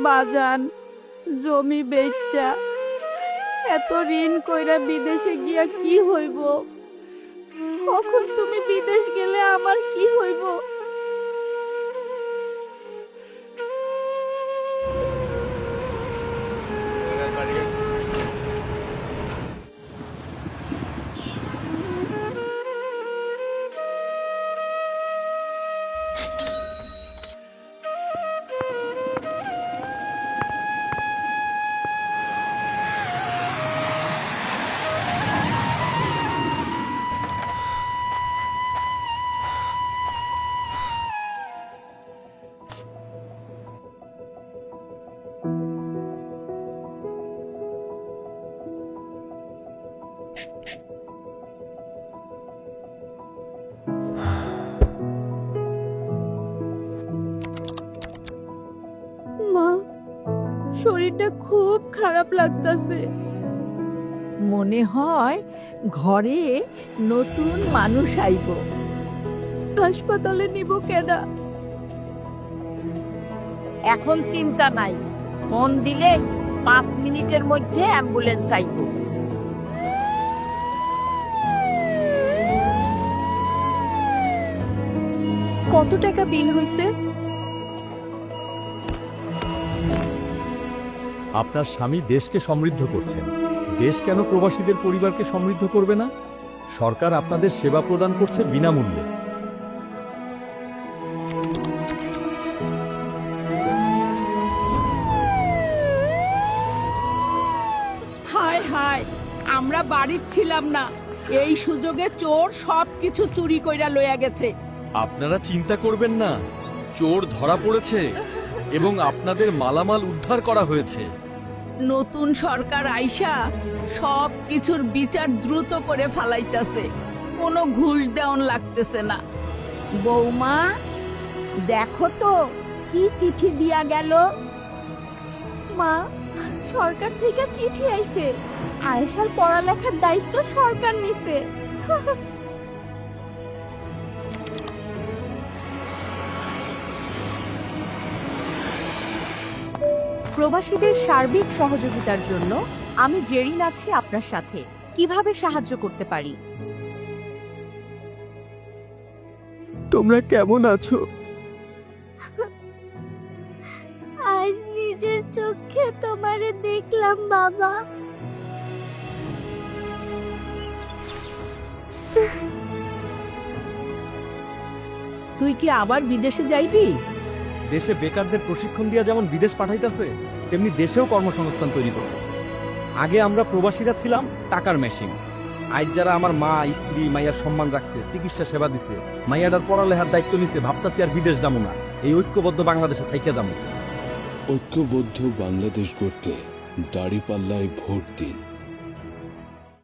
বাজান, জমি বেচা এত ঋণ কইরা বিদেশে গিয়া কি হইব? কখন তুমি বিদেশ গেলে আমার কি হইব? মা, শরীরটা খুব খারাপ লাগতাছে। মনে হয় ঘরে নতুন মানুষ আইব। হাসপাতালে নিব কেডা? এখন চিন্তা নাই, ফোন দিলে 5 মিনিটের মধ্যে অ্যাম্বুলেন্স আইব। কত টাকা বিল হইছে? আপনার স্বামী দেশকে সমৃদ্ধ করছেন, দেশ কেন প্রবাসীদের পরিবারকে সমৃদ্ধ করবে না? সরকার আপনাদের সেবা প্রদান করছে বিনামূল্যে। হায় হায়, আমরা বাড়ির ছিলাম না, এই সুযোগে চোর সবকিছু চুরি কইরা লইয়া গেছে। আপনারা চিন্তা করবেন না, চোর ধরা পড়েছে এবং আপনাদের মালামাল উদ্ধার করা হয়েছে। নতুন সরকার আইসা সব কিছুর বিচার দ্রুত করে ফালাইতাছে, কোনো ঘুষ দেওয়ান লাগতেছে না। বৌমা, দেখো তো কি চিঠি দিয়া গেল। মা, সরকার থেকে চিঠি আইছে। আয়েশার পড়ালেখার দায়িত্ব সরকার নিছে। প্রবাসীদের সার্বিক সহযোগিতার জন্য আমি জেরিন আছি আপনার সাথে। কিভাবে সাহায্য করতে পারি? তোমরা কেমন আছো? আজ নিজের চোখে তোমারে দেখলাম বাবা। তুই কি আবার বিদেশে যাইবি? দেশে বেকারদের প্রশিক্ষণ দিয়া যেমন বিদেশ পাঠাইতেছে, তেমনি দেশেও কর্মসংস্থান তৈরি করতেছে। আগে আমরা প্রবাসীরা ছিলাম টাকার মেশিন, আজ যারা আমার মা, স্ত্রী, মাইয়ার সম্মান রাখছে, চিকিৎসা সেবা দিছে, মাইয়াটার পড়ালেখার দায়িত্ব নিছে, ভাবতাছি আর বিদেশ যাবো না, এই ঐক্যবদ্ধ বাংলাদেশে থাইকা যাবো। ঐক্যবদ্ধ বাংলাদেশ গড়তে দাঁড়িপাল্লায় ভোট দিন।